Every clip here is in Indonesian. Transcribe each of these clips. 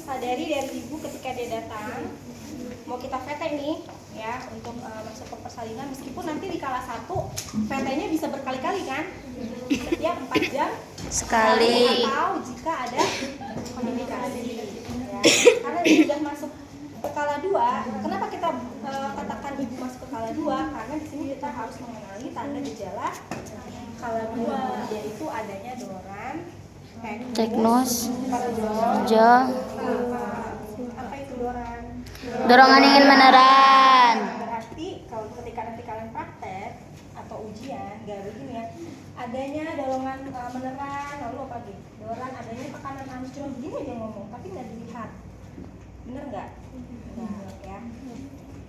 sadari dari ibu ketika dia datang mau kita VT nih ya untuk masuk ke persalinan, meskipun nanti di kala 1 VT-nya bisa berkali-kali kan, setiap 4 jam sekali, atau jika ada komunikasi ya. Karena ini sudah masuk ke kala 2, kenapa kita katakan ibu masuk ke kala 2? Karena di sini kita harus mengenali tanda gejala kala 2, yaitu adanya doran, teknus, jo, apa itu doran? dorongan ingin meneran. Berarti kalau ketika nanti kalian praktek atau ujian, gak begini ya, adanya dorongan meneran, lalu apa lagi? Doran, adanya tekanan anus, cuma begini aja ngomong, tapi nggak dilihat, bener nggak? Nggak ya.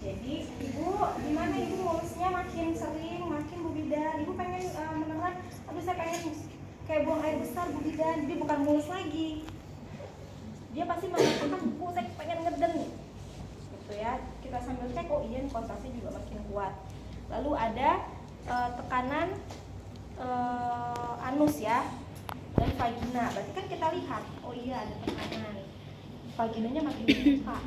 Jadi ibu gimana, ibu mulusnya makin sering, makin Bu Bidan, ibu pengen meneran, aduh saya pengen kayak buang air besar Bu Bidan, jadi bukan mulus lagi, dia pasti mengatakan Bu saya pengen ngeden gitu ya. Kita sambil cek, oh iya kontrasi juga makin kuat. Lalu ada tekanan anus ya dan vagina, berarti kan kita lihat, oh iya ada tekanan, vaginanya makin terbuka.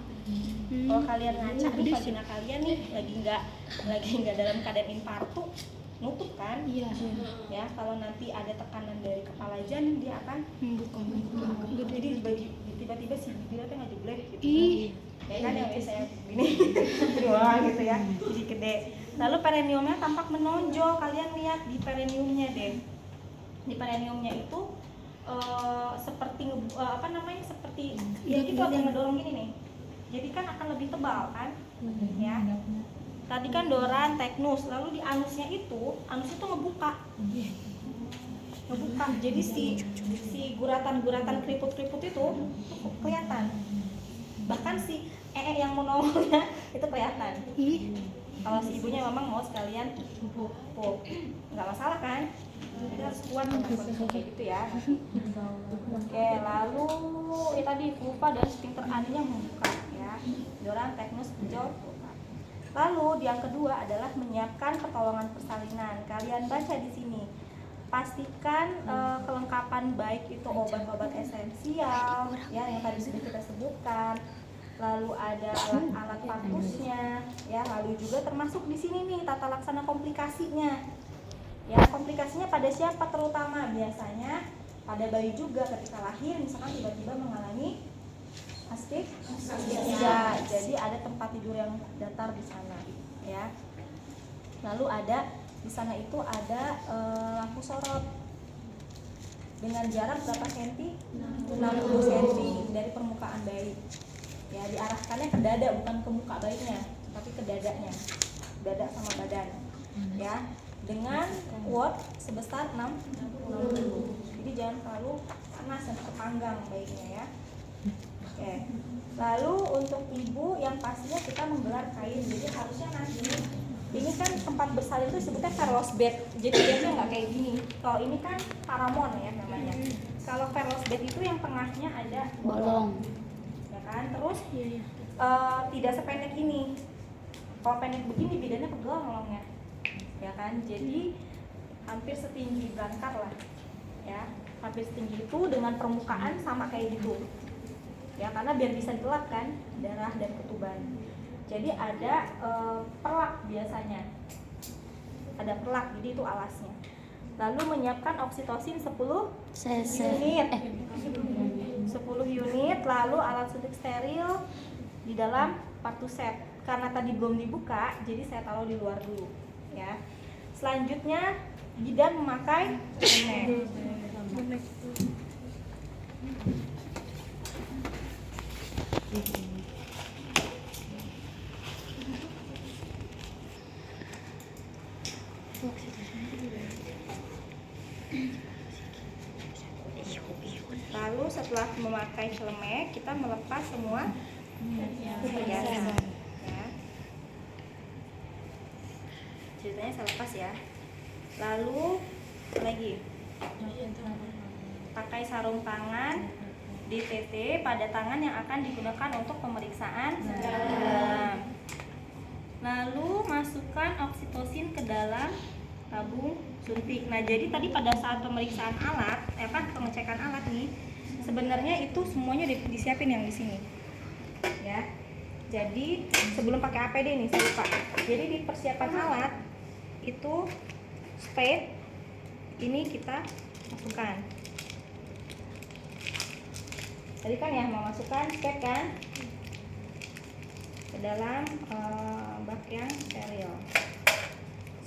Kalau kalian ngaca nih vagina kalian nih lagi nggak dalam keadaan infartu, nutup kan? Iya. Ya kalau nanti ada tekanan dari kepala janin dia akan membuka. Jadi tiba-tiba si bibirnya tuh ngejebleh gitu. Ya kan yang biasanya gini, wah gitu ya, jadi gede. Lalu perineumnya tampak menonjol, kalian lihat di perineumnya deh. Di perineumnya itu seperti seperti ya gitu ada yang ngedorong gini nih. Jadi kan akan lebih tebal kan, ya. Tadi kan doran, teknus, lalu di anusnya itu ngebuka. Jadi si guratan-guratan keriput-keriput itu kelihatan. Bahkan si yang menongolnya itu kelihatan. Kalau si ibunya memang mau sekalian pupuk, nggak masalah kan? Jadi harus kuat kayak gitu ya. Oke, lalu tadi vulva dan sphincter anusnya membuka ya. Doran, teknus, jo. Lalu yang kedua adalah menyiapkan pertolongan persalinan. Kalian baca di sini. Pastikan kelengkapan baik itu obat-obat esensial ya yang tadi sudah kita sebutkan. Lalu ada alat-alat partusnya ya, lalu juga termasuk di sini nih tata laksana komplikasinya. Ya, komplikasinya pada siapa terutama? Biasanya pada bayi juga ketika lahir misalkan tiba-tiba mengalami asfiksia. Jadi ada tempat tidur yang datar di sana ya. Lalu ada di sana itu ada lampu sorot dengan jarak berapa senti? 60 senti dari permukaan bayi. Ya, diarahkannya ke dada bukan ke muka bayinya, tapi ke dadanya. Dada sama badan. Ya, dengan watt sebesar 60. Jadi jangan terlalu panas dan terpanggang bayinya ya. Oke. Lalu untuk ibu yang pastinya kita menggelar kain. Jadi harusnya nanti ini kan tempat bersalin itu sebutnya Verlos bed. Jadi biasanya nggak kayak gini. Kalau ini kan paramon ya namanya. Kalau Verlos bed itu yang tengahnya ada bolong. Ya kan? Terus tidak sependek ini. Kalau pendek begini bidannya pegel nolongnya. Ya kan? Jadi hampir setinggi belangkar lah. Ya, hampir setinggi itu dengan permukaan sama kayak gitu. Ya, karena biar bisa ditolak kan darah dan ketuban. Jadi ada perlak biasanya. Ada perlak, jadi itu alasnya. Lalu menyiapkan oksitosin 10 unit. 10 unit, lalu alat suntik steril di dalam partuset. Karena tadi belum dibuka, jadi saya taruh di luar dulu, ya. Selanjutnya bidan memakai bonek. Lalu setelah memakai celemek, kita melepas semua perhiasan. Ya. Ceritanya saya lepas ya. Lalu lagi pakai sarung tangan DTT pada tangan yang akan digunakan untuk pemeriksaan dalam. Lalu masukkan oksitosin ke dalam tabung suntik. Nah, jadi tadi pada saat pemeriksaan alat, pengecekan alat nih, sebenarnya itu semuanya disiapin yang di sini ya. Jadi sebelum pakai APD nih saya lupa. Jadi di persiapan alat itu spade ini kita masukkan. Tadi kan ya mau masukkan spade kan ke dalam bak yang steril.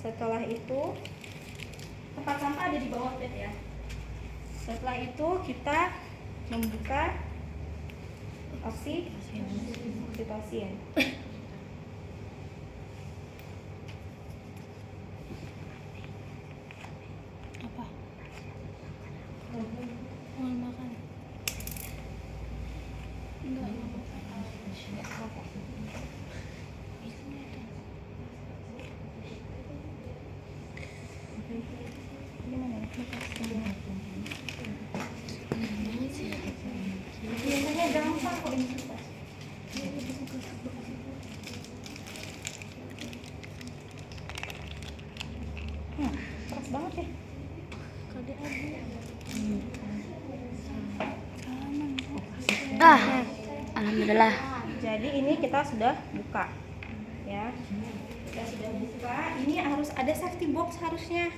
Setelah itu tempat sampah ada di bawah bed ya. Setelah itu kita membuka oksitosin. Apa? Mau makan? Enggak. Biasanya gampang kok ini susah. Keras banget ya. Alhamdulillah. Jadi ini kita sudah buka ya. Kita sudah buka. Ini harus ada safety box harusnya.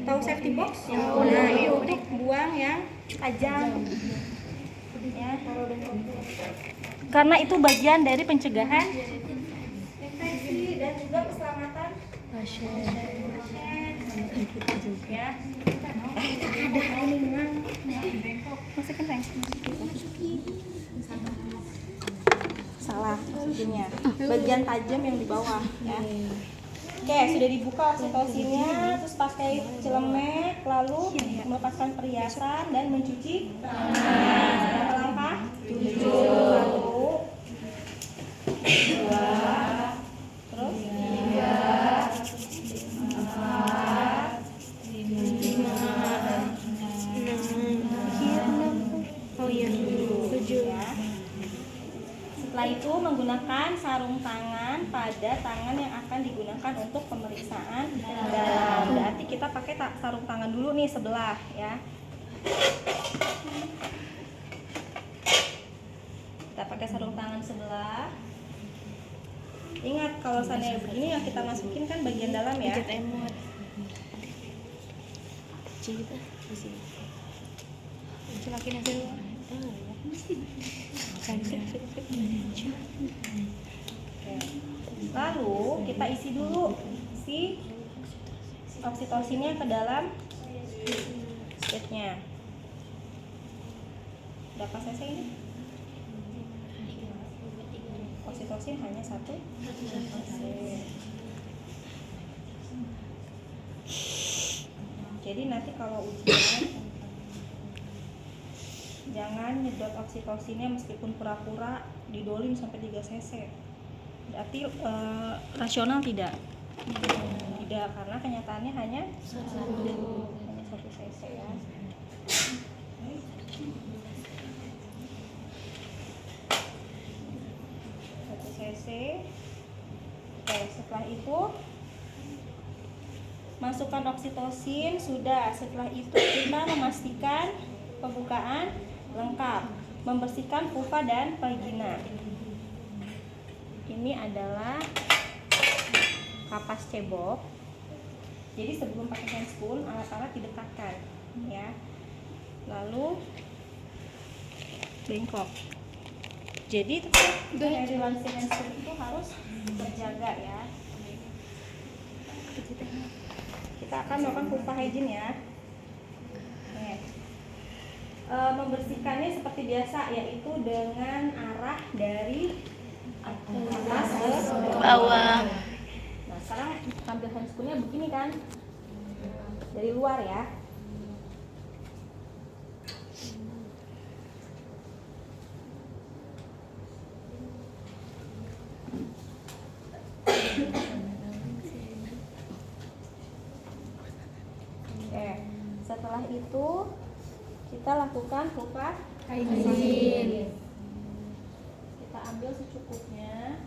Tahu safety box? Nah, itu untuk buang yang tajam. Ya. Karena itu bagian dari pencegahan infeksi dan juga keselamatan pasien. Ya. Ada ini memang. Masukin Reng. Salah masukinnya. Bagian tajam yang di bawah ya. Oke, sudah dibuka oksitosinnya, terus pakai celemek, lalu melepaskan perhiasan dan mencuci. Berapa langkah? 7. 1, 2, terus 3, 4, 5, 6. Oh iya, 7 ya. Setelah itu menggunakan sarung tangan pada tangan yang akan digunakan untuk pemeriksaan dalam. Berarti kita pakai sarung tangan dulu nih sebelah ya. Kita pakai sarung tangan sebelah. Ingat kalau seandainya begini yang kita masukin kan bagian dalam ya. Lalu kita isi dulu si oksitosinnya ke dalam spade-nya. Berapa cc ini? Oksitosin hanya 1 cc. Jadi nanti kalau ujian jangan nyedot oksitosinnya meskipun pura-pura didolin sampai 3 cc. Berarti rasional tidak? Tidak, karena kenyataannya hanya 1 cc ya. cc. Oke, setelah itu masukkan oksitosin sudah. Setelah itu kita memastikan pembukaan lengkap, membersihkan vulva dan vagina. Ini adalah kapas cebok. Jadi sebelum pakai handspoon, alat-alat didekatkan ya. Lalu bengkok. Jadi sterilisasi handspoon itu harus terjaga ya. Kita akan melakukan vulva hygiene ya. Membersihkannya seperti biasa, yaitu dengan arah dari atas ke bawah. Nah, sekarang ambil handspoonnya begini kan, dari luar ya. Oke, setelah itu kita lakukan vulva hygiene. Kita ambil secukupnya.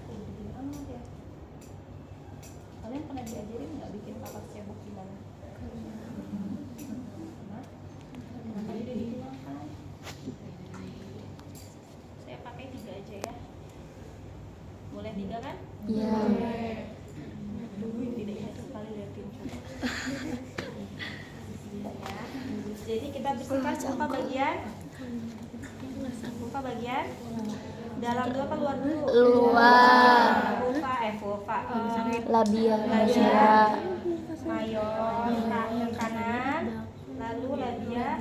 Kalian pernah diajarin nggak bikin kapas cebok gimana? Nah, kali udah dihilangkan. Boleh 3 kan? Iya. Tidak ingat sekali liatin coba. Ya. Jadi kita bersihkan buka bagian dalam dulu apa luar dulu? Luar. Vulva. Labia Labia major. mayor kanan, lalu labia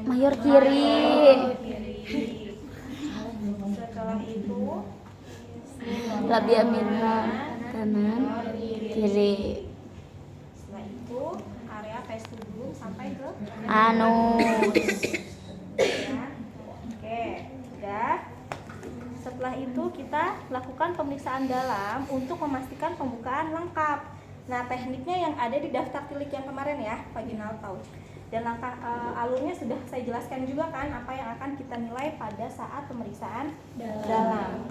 Mayor kiri. kiri. Setelah itu Labia minor kanan, kiri. Setelah itu area vestibulum sampai ke Anus. ya. Oke, udah. Setelah itu kita lakukan pemeriksaan dalam untuk memastikan pembukaan lengkap. Nah, tekniknya yang ada di daftar tilik yang kemarin ya, vaginal pouch. Dan langkah alurnya sudah saya jelaskan juga kan apa yang akan kita nilai pada saat pemeriksaan dalam.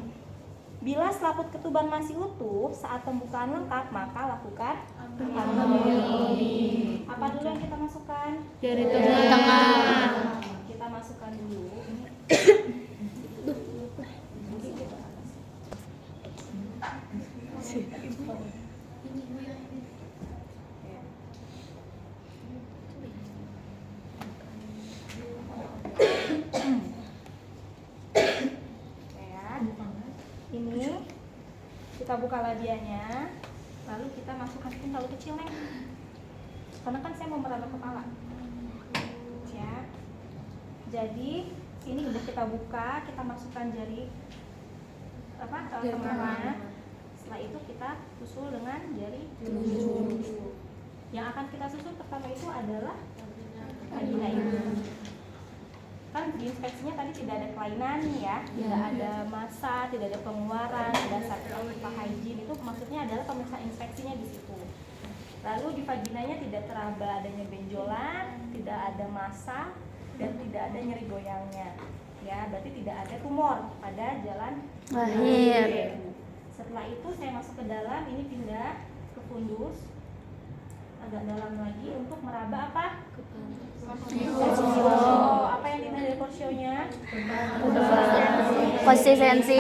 Bila selaput ketuban masih utuh saat pembukaan lengkap, maka lakukan amniotomi. Apa dulu yang kita masukkan? Jari tengah. Kita masukkan dulu. Ini kita buka labianya, lalu kita masukkan ini terlalu kecil nih, karena kan saya mau meraba kepala ya. Jadi ini udah kita buka, kita masukkan jari tengahnya. Setelah itu kita susul dengan jari telunjuk. Yang akan kita susul pertama itu adalah vagina ini. Kan diinspeksinya tadi tidak ada kelainan ya, tidak ada massa, tidak ada pengeluaran, berdasarkan hygiene. Itu maksudnya adalah pemeriksaan inspeksinya di situ. Lalu di vaginanya tidak teraba adanya benjolan, tidak ada massa, dan tidak ada nyeri goyangnya. Ya, berarti tidak ada tumor pada jalan Lahir. Setelah itu saya masuk ke dalam, ini pindah ke fundus agak dalam lagi untuk meraba apa? Apa yang dinilai dari porsionya? Konsistensi.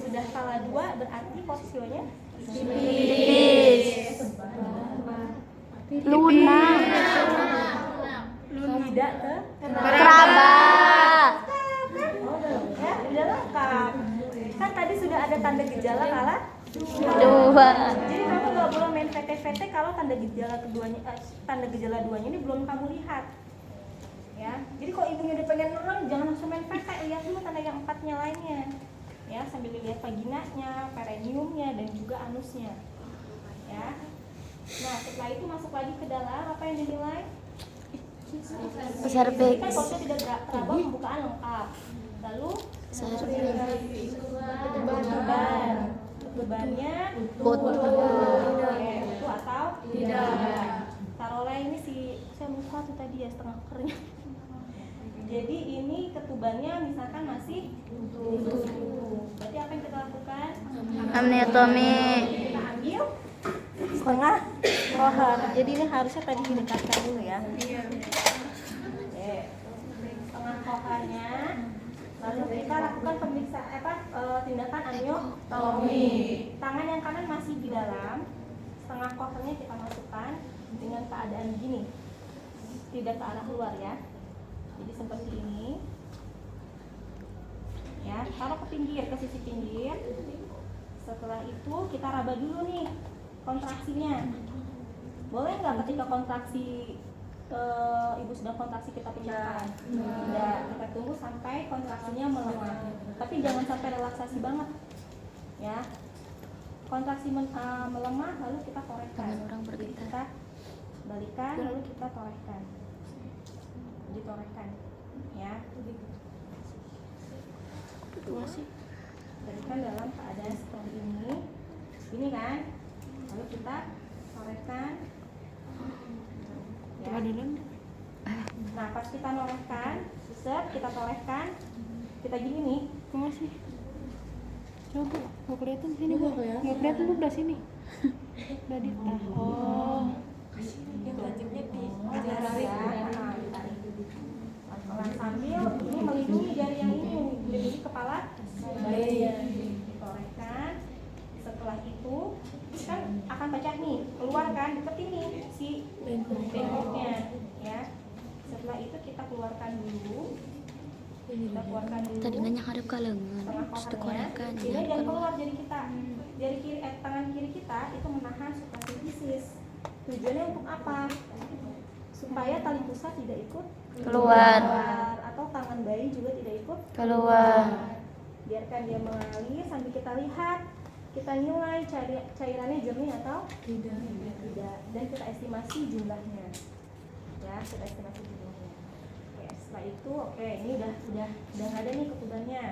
Sudah skala 2 berarti porsionya Tipis. Lunak. tidak ke Keraba. ya, udah lengkap. Kan tadi sudah ada tanda gejala kala 2. Dua. Jadi kamu nggak boleh main PT-PT kalau tanda gejala keduanya, tanda gejala 2-nya ini belum kamu lihat. Ya, jadi kalau ibunya udah pengen merem, jangan langsung main PT, lihat dulu tanda yang 4-nya lainnya. Ya, sambil lihat vaginanya, perineumnya, dan juga anusnya. Ya. Nah, setelah itu masuk lagi ke dalam, apa yang dinilai? Cervix. Kan porsi tidak teraba pembukaan lengkap. Lalu bebannya Betul. itu atau tidak. Taruhlah ini saya lupa tuh tadi ya setengah kernya. Jadi ini ketubannya misalkan masih utuh. Berarti apa yang kita lakukan? Amniotomi. Kita ambil setengah kohar. Jadi ini harusnya tadi didekatkan dulu ya. Oke. Setengah koharnya. Lalu kita lakukan pemeriksaan tindakan amniotomi. Tangan yang kanan masih di dalam, setengah kohernya kita masukkan dengan keadaan gini, tidak ke arah luar ya. Jadi seperti ini. Ya, taruh ke pinggir, ke sisi pinggir. Setelah itu kita raba dulu nih kontraksinya. Boleh nggak ketika kontraksi ibu sudah kontraksi kita pecahkan? Tidak, kita tunggu sampai kontraksinya melemah. Tapi jangan sampai relaksasi banget, ya. Kontraksi melemah, lalu kita torehkan. Jadi kita balikan, lalu kita torehkan. Ditorehkan, ya. Balikan dalam keadaan seperti ini. Ini kan, lalu kita torehkan. Ya. Nah, pas kita norehkan, kita torehkan, kita gini nih. Masih. Coba, nggak kelihatan sini bu. Nggak kelihatan bu, udah sini. Udah ditahan. Oh. Wajibnya di tarik ya. Pelan sambil ini melindungi jari yang ini, melindungi kepala bayi. keluarkan dulu. Tadi nanya hadap ke lengan, Tengah terus paharnya. dikorekan. Ini jangan keluar jari kita. Jari kiri, tangan kiri kita itu menahan suprafisis. Tujuannya untuk apa? Supaya tali pusat tidak ikut Keluar. atau tangan bayi juga tidak ikut Keluar. Biarkan dia mengalir sambil kita lihat, kita nilai cairannya jernih atau tidak, dan kita estimasi jumlahnya. Ya, kita estimasi jumlahnya. Oke, setelah itu, oke, ini udah nggak ada nih ketubannya.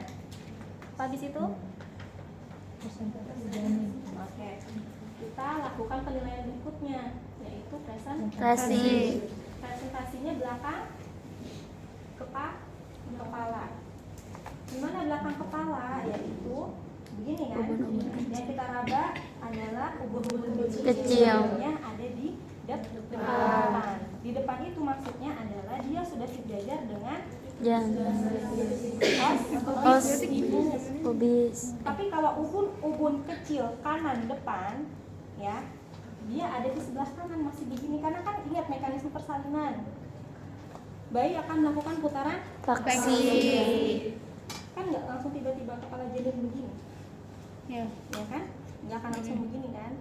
Habis itu, oke, kita lakukan penilaian berikutnya, yaitu Presentasi. Presentasinya belakang kepala. Gimana belakang kepala? Yaitu begini kan. Yang kita raba adalah ubun-ubun kecilnya ada di depan. Di depan itu maksudnya adalah dia sudah sejajar dengan os ibu. Pubis. Tapi kalau ubun kecil kanan depan, ya, dia ada di sebelah kanan masih begini, karena kan ingat mekanisme persalinan. Bayi akan melakukan putaran Vaksi. kan nggak langsung tiba-tiba kepala jalan begini, Ya. ya kan? Nggak akan langsung begini kan?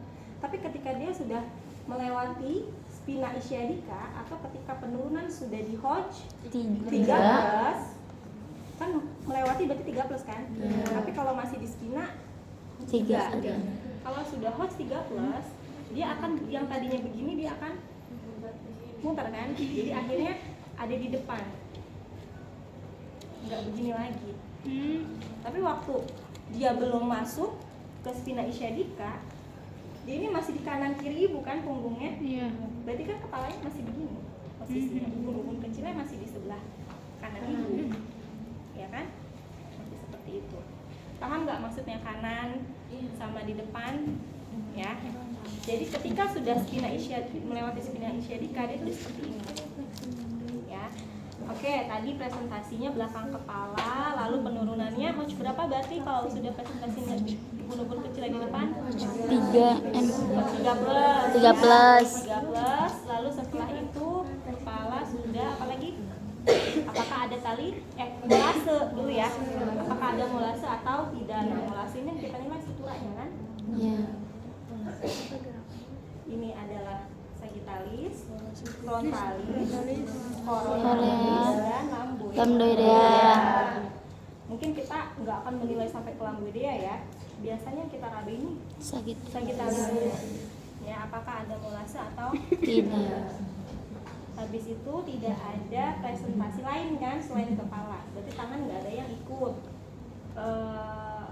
Tapi ketika dia sudah melewati spina ischiadica atau ketika penurunan sudah di Hodge 3+, kan melewati berarti 3+ kan? Tapi kalau masih di spina 3. Kalau sudah Hodge 3+, dia akan yang tadinya begini dia akan muter kan? Jadi akhirnya ada di depan, nggak begini lagi. Tapi waktu dia belum masuk ke spina ischiadica, dia ini masih di kanan kiri ibu kan punggungnya. Iya. Berarti kan kepalanya masih begini posisinya, ubun-ubun kecilnya masih di sebelah kanan ibu, ya kan? Masih seperti itu. Paham nggak maksudnya kanan sama di depan? Ya. Jadi ketika sudah spina ischiadica, melewati spina ischiadica, dia itu seperti ini. Ya. Oke, tadi presentasinya belakang kepala, lalu penurunannya Hodge berapa berarti kalau sudah presentasinya ubun-ubun kecil di depan? 3+, lalu setelah itu kepala sudah apalagi? Apakah ada tali? Molase dulu ya. Apakah ada molase atau tidak? Nah, molase ini kita nilai suturanya kan? Iya. Ini adalah sagittalis, frontalis, Coronalis, dan lamboid. Lambdoidea. Mungkin kita nggak akan menilai sampai ke lamboidea ya. Biasanya kita rabe ini sagittalis dulu. Ya, apakah ada molase atau Tidak. habis itu tidak ada presentasi lain kan selain kepala. Berarti tangan nggak ada yang ikut.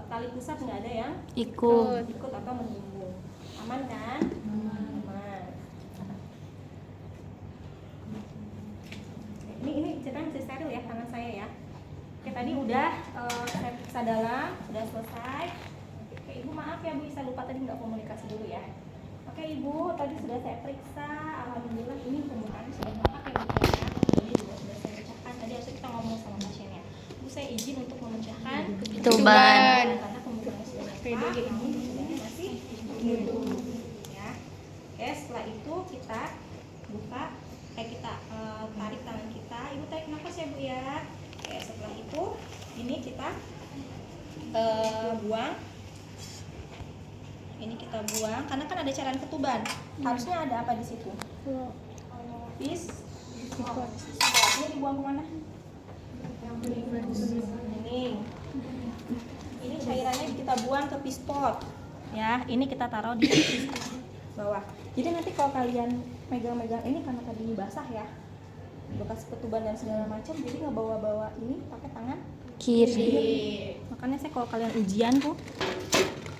Tali pusat nggak ada yang ikut atau menyinggung. Aman kan? Aman. Ini ceritanya masih steril ya tangan saya ya. Oke, tadi udah saya periksa dalam, udah selesai. Oke, ibu maaf ya bu, saya lupa tadi nggak komunikasi dulu ya. Oke ibu, tadi sudah saya periksa, alhamdulillah ini pembukaan sudah lengkap ya bu ya. Jadi juga sudah saya pecahkan. Tadi harusnya kita ngomong sama pasiennya. Bu, saya izin untuk memecahkan Ketuban. karena pembukaannya sudah lengkap. Namun ketubannya masih dulu ya. Oke, setelah itu kita buka, kita tarik tangan kita. Ibu tarik nafas ya bu ya. Oke, setelah itu ini kita buang. Ini kita buang karena kan ada cairan ketuban. Harusnya ada apa di situ? Pispot. Ini dibuang kemana? Ini cairannya kita buang ke pispot. Ya, ini kita taruh di bawah. Jadi nanti kalau kalian megang-megang ini karena tadi basah ya, bekas ketuban dan segala macam, jadi ngebawa-bawa ini pakai tangan Kiri. Makanya saya kalau kalian ujian tuh,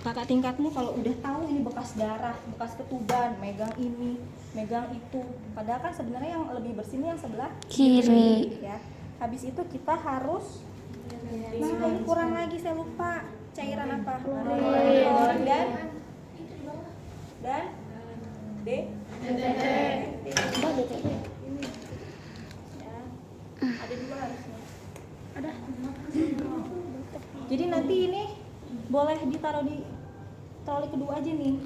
kakak tingkatmu kalau udah tahu ini bekas darah, bekas ketuban, megang ini, megang itu, padahal kan sebenarnya yang lebih bersih ini yang sebelah Kiri. ya. Habis itu kita harus, nah ini kurang lagi saya lupa, cairan apa? Klorin dan DTT. Ya, ada juga harusnya. Ada. Jadi nanti ini boleh ditaruh di troli kedua aja nih.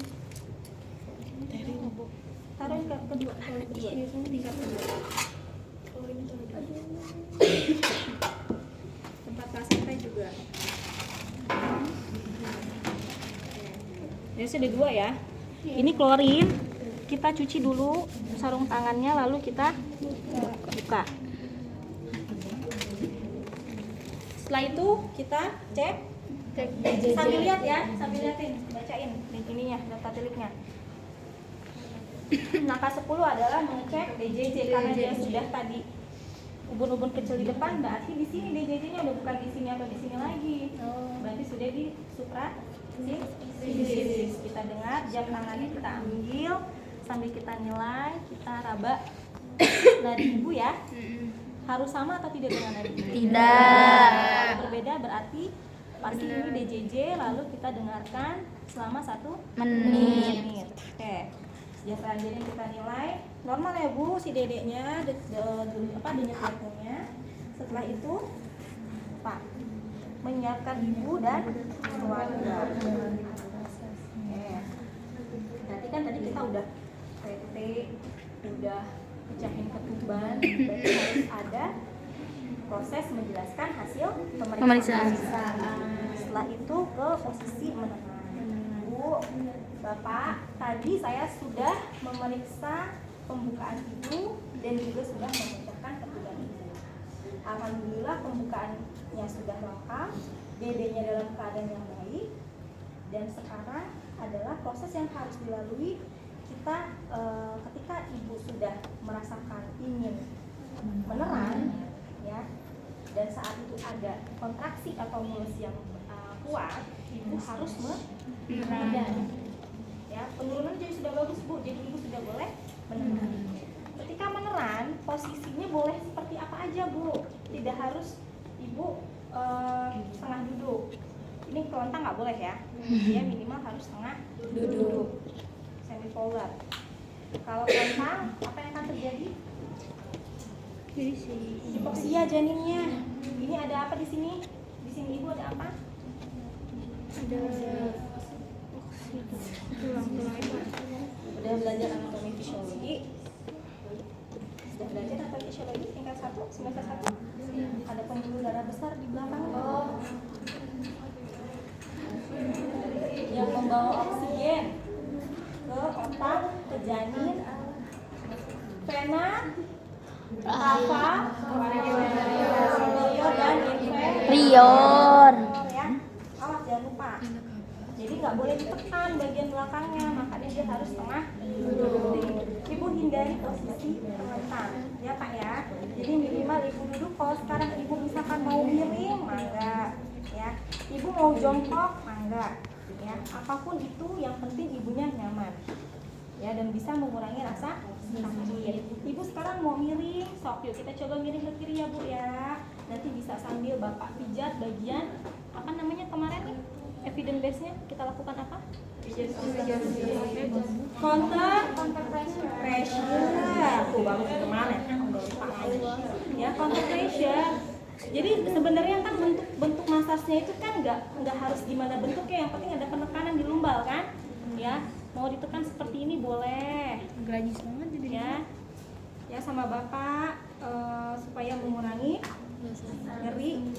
Taruh ke kedua. Biasanya tingkat kedua. Tempat pasang Jadi ada 2 ya. Ini klorin, kita cuci dulu sarung tangannya lalu kita buka. Setelah itu kita cek sambil lihat ya, sambil liatin, bacain ininya, daftar tilipnya. Langkah 10 adalah mengecek DJJ karena dia sudah tadi ubun-ubun kecil di depan, berarti di sini DJJ-nya udah bukan di sini atau di sini lagi. Berarti sudah di suprafisis. Kita dengar, jam tangannya kita ambil sambil kita nilai, kita raba nadi ibu ya. Harus sama atau tidak dengan nadi? Tidak. Kalau berbeda berarti pasti ini DJJ, lalu kita dengarkan selama 1 menit. Oke. Ya selanjutnya kita nilai normal ya Bu si dedeknya, denyut jantungnya. Setelah itu Pak menyiapkan ibu dan keluarga. Berarti kan tadi kita udah PT, udah pecahin ketuban, berarti harus ada proses menjelaskan hasil pemeriksaan. Setelah itu ke posisi menenang. Bu, Bapak, tadi saya sudah memeriksa pembukaan ibu dan juga sudah memecahkan ketuban ibu. Alhamdulillah pembukaannya sudah lengkap, dedenya dalam keadaan yang baik, dan sekarang adalah proses yang harus dilalui kita ketika ibu sudah merasakan ingin meneran, ya, dan saat itu ada kontraksi atau mulus yang kuat, ibu harus meneran. Ya, penurunan jadi sudah bagus Bu, jadi ibu sudah boleh meneran. Ketika meneran, posisinya boleh seperti apa aja Bu, tidak harus ibu setengah duduk. Ini kelontang nggak boleh ya, dia minimal harus setengah duduk, semi polar. Kalau kelontang, apa yang akan terjadi? Hipoksia janinnya. Ini ada apa di sini? Di sini ibu ada apa? Ada udah belajar anatomi fisiologi, sudah belajar anatomi fisiologi tingkat 1 semester 1. Ada pembuluh darah besar di belakang yang membawa oksigen ke otak, ke janin, vena, kava, dan Rior. ya. Awas jangan lupa. Jadi nggak boleh ditekan bagian belakangnya, makanya dia harus tengah duduk. Ibu hindari posisi terlentang, ya Pak ya. Jadi minimal ibu duduk. Kalau sekarang ibu misalkan mau miring, mangga, ya. Ibu mau jongkok, mangga, ya. Apapun itu, yang penting ibunya nyaman, ya, dan bisa mengurangi rasa sakit. Ibu sekarang mau miring, sok yuk kita coba miring ke kiri ya Bu ya. Nanti bisa sambil Bapak pijat bagian apa namanya kemarin nih? Evidence base-nya kita lakukan apa? Counter pressure. Tuh baru kemarin udah lupa lagi. Ya, counter pressure. Jadi sebenarnya kan bentuk masasnya itu kan nggak harus gimana bentuknya, yang penting ada penekanan di lumbal kan? Ya, mau ditekan seperti ini boleh. Grajis banget jadi. Ya sama Bapak supaya mengurangi nyeri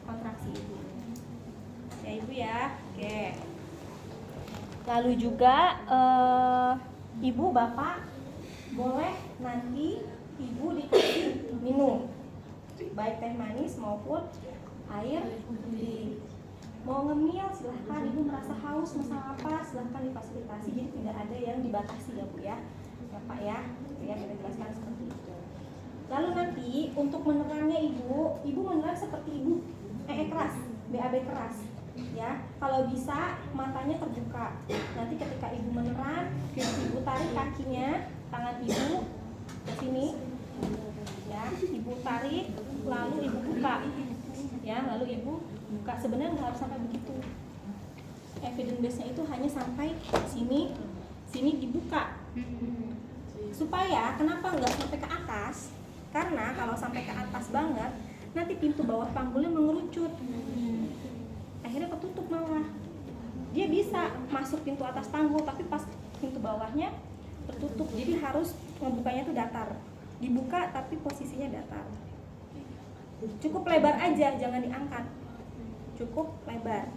kontraksi ibu. Ya Ibu ya, oke. Lalu juga Ibu Bapak boleh nanti Ibu dikasih minum, baik teh manis maupun air putih. Mau ngemil silahkan, Ibu merasa haus masalah apa silahkan difasilitasi, jadi tidak ada yang dibatasi ya Bu ya, ya Pak ya, ya kita jelaskan seperti itu. Lalu nanti untuk menerannya Ibu menerang seperti Ibu keras, BAB keras. Ya, kalau bisa matanya terbuka. Nanti ketika ibu meneran, ibu tarik kakinya, tangan ibu ke sini. Ya, ibu tarik, lalu ibu buka. Ya, lalu ibu buka. Sebenarnya nggak harus sampai begitu. Evidence base-nya itu hanya sampai sini dibuka. Supaya kenapa nggak sampai ke atas? Karena kalau sampai ke atas banget, nanti pintu bawah panggulnya mengerucut. Akhirnya ketutup malah. Dia bisa masuk pintu atas panggul tapi pas pintu bawahnya tertutup. Jadi harus ngebukanya tuh datar. Dibuka tapi posisinya datar. Cukup lebar aja, jangan diangkat. Cukup lebar.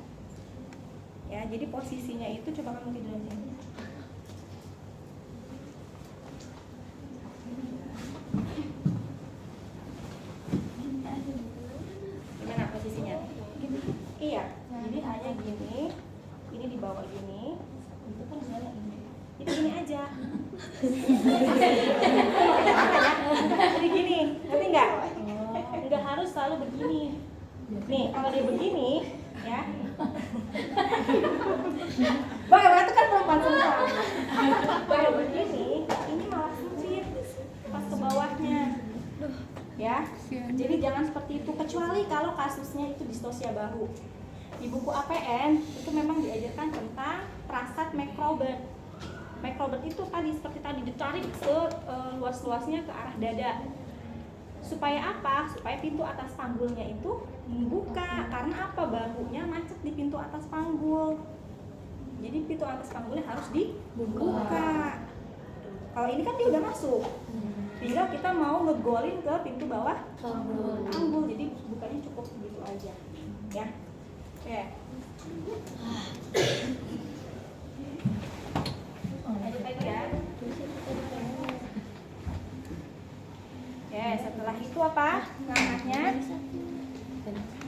Ya, jadi posisinya itu coba kamu tiduran sini. Gimana posisinya? Iya, jadi hanya gini, ini dibawa gini, itu kan misalnya ini. Jadi gini aja. Jadi gini, ngerti nggak? Nggak harus selalu begini. Nih, kalau dia begini, ya. Bagaimana itu kan perempuan semua. Kalau begini, ini malah sempit pas ke bawahnya. Ya, jadi jangan seperti itu, kecuali kalau kasusnya itu distosia bahu. Di buku APN itu memang diajarkan tentang prasat McRobert. McRobert itu tadi seperti tadi ditarik seluas-luasnya ke arah dada. Supaya apa? Supaya pintu atas panggulnya itu membuka. Karena apa? Bahunya macet di pintu atas panggul. Jadi pintu atas panggulnya harus dibuka. Kalau ini kan dia udah masuk. Tinggal kita mau ngegolin ke pintu bawah panggul. Jadi bukanya cukup begitu aja. Ya. Oke. Lanjut lagi ya. Oke, setelah itu apa? Ngangkatnya.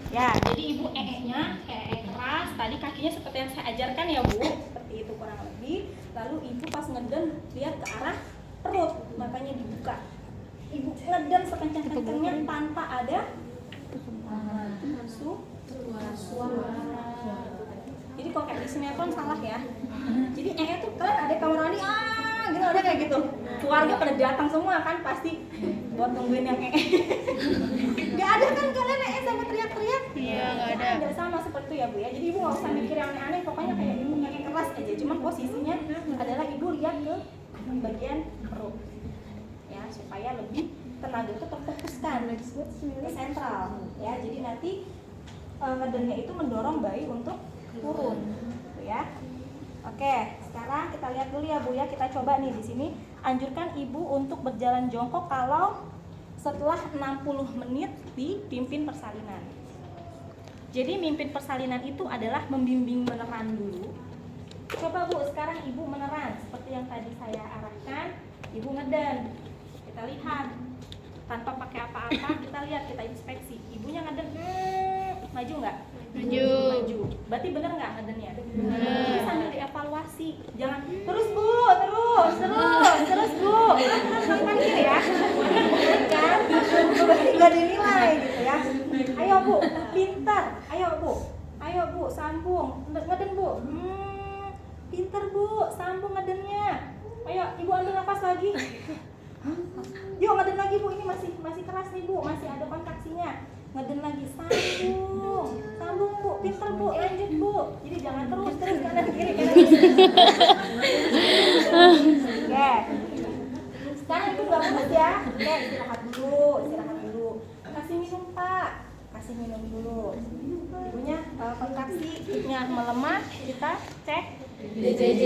Ya, jadi ibu ee-nya keras. Tadi kakinya seperti yang saya ajarkan ya Bu. Seperti itu kurang lebih. Lalu ibu pas ngeden lihat ke arah perut, matanya dibuka. Ibu ngeden sekencang-kencangnya tanpa ada suara. Jadi kalau kayak di sinetron salah ya. Jadi tuh kalian ada kamar mandi gitu ada kayak gitu. Keluarga pada datang semua kan pasti buat nungguin yang Gak ada kan kalian sama teriak-teriak? Iya, nggak ada. Nggak sama seperti itu ya Bu ya. Jadi ibu nggak usah mikir yang aneh-aneh. Pokoknya kayak ibu kayak keras aja. Cuman posisinya adalah ibu lihat ke bagian perut. Ya supaya lebih tenaga itu terfokuskan ke sentral. Ya jadi nanti ngedennya itu mendorong bayi untuk turun, gitu ya. Oke, sekarang kita lihat dulu ya Bu ya. Kita coba nih di sini anjurkan ibu untuk berjalan jongkok kalau setelah 60 menit dipimpin persalinan. Jadi mimpin persalinan itu adalah membimbing meneran dulu. Coba Bu, sekarang ibu meneran seperti yang tadi saya arahkan. Ibu ngeden. Kita lihat tanpa pakai apa-apa, kita lihat, kita inspeksi. Ibunya ngeden, maju nggak? Maju. Berarti bener nggak ngedennya? Jadi sambil dievaluasi, jangan terus Bu, terus Bu. Kan gitu ya? Kan? Berarti nggak dinilai gitu ya. Ayo Bu, pintar. Ayo Bu, sambung. Ngeden Bu. Pintar Bu, sambung ngedennya. Ayo, Ibu ambil nafas lagi. Yuk ngeden lagi Bu, ini masih keras nih Bu, masih ada kontraksinya. Ngeden lagi, sambung Bu, pintar Bu, lanjut Bu. Jadi jangan terus kanan kiri. Oke. Sekarang Ibu nggak mulus ya. Oke, istirahat dulu. Kasih minum Pak, kasih minum dulu. Ibunya kontraksinya melemah, kita cek DJJ.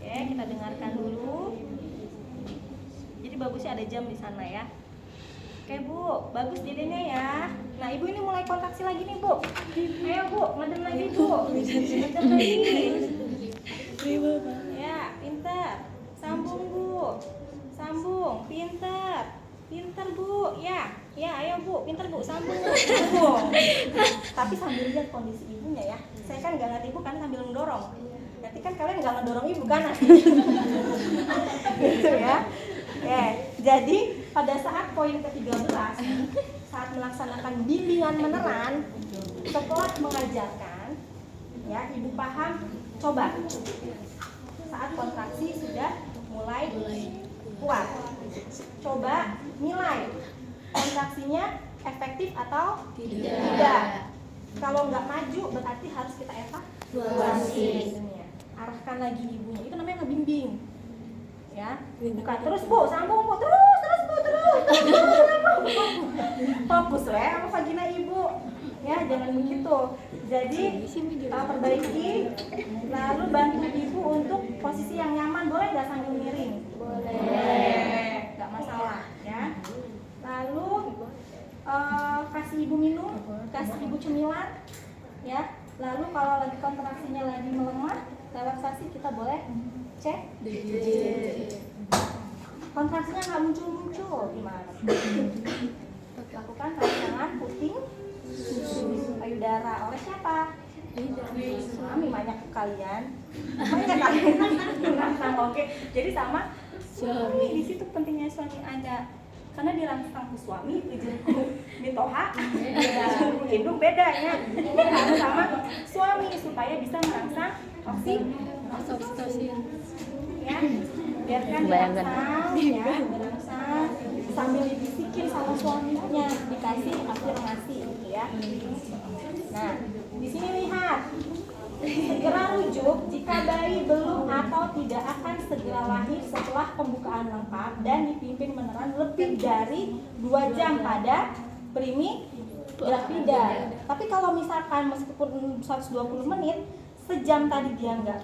Oke, kita dengarkan dulu. Jadi bagusnya ada jam di sana ya. Oke Bu, bagus dedenya ya. Nah ibu ini mulai kontraksi lagi nih Bu. Ayo Bu, ngeden lagi Bu. Ngeden lagi. Ya, pintar. Sambung Bu. Sambung, pintar. Pintar Bu. Ya, ayo Bu, pintar Bu, sambung. Tapi sambil lihat kondisi ibunya ya. Saya kan nggak ngerti ibu kan sambil mendorong. Nanti kan kalian nggak ngedorong ibu kan nanti. Gitu ya. Jadi pada saat poin ke-13 saat melaksanakan bimbingan meneran, setelah mengajarkan ya ibu paham, coba saat kontraksi sudah mulai kuat, coba nilai kontraksinya efektif atau tidak. Kalau nggak maju berarti harus kita evaluasi. Arahkan lagi ibunya, itu namanya ngebimbing ya. Bukan terus Bu, sambung Bu, terus Bu, terus. Fokus sama vagina ibu ya, jangan begitu. Jadi perbaiki, lalu bantu ibu untuk posisi yang nyaman. Boleh nggak sambil miring? Boleh, nggak masalah ya. Lalu kasih ibu minum, kasih ibu cemilan. ya. Lalu kalau lagi kontraksinya lagi melemah, relaksasi kita boleh cek kontraksinya nggak muncul gimana? Lakukan tarik tangan puting payudara oleh siapa? Suami. Banyak kalian oke. Jadi sama suami, di situ pentingnya suami ada, karena dirangsang ke suami ujungku mitoha hidung bedanya. Ini harus sama suami supaya bisa merangsang oksitosin ya. Biarkan dirangsang ya, dirangsang sambil dibisikin sama suaminya, dikasih afirmasi gitu ya. Nah, di sini lihat, segera rujuk jika bayi belum atau tidak akan segera lahir setelah pembukaan lengkap dan dipimpin meneran lebih dari 2 jam pada primi gravida. Tapi kalau misalkan meskipun 120 menit, sejam tadi dia nggak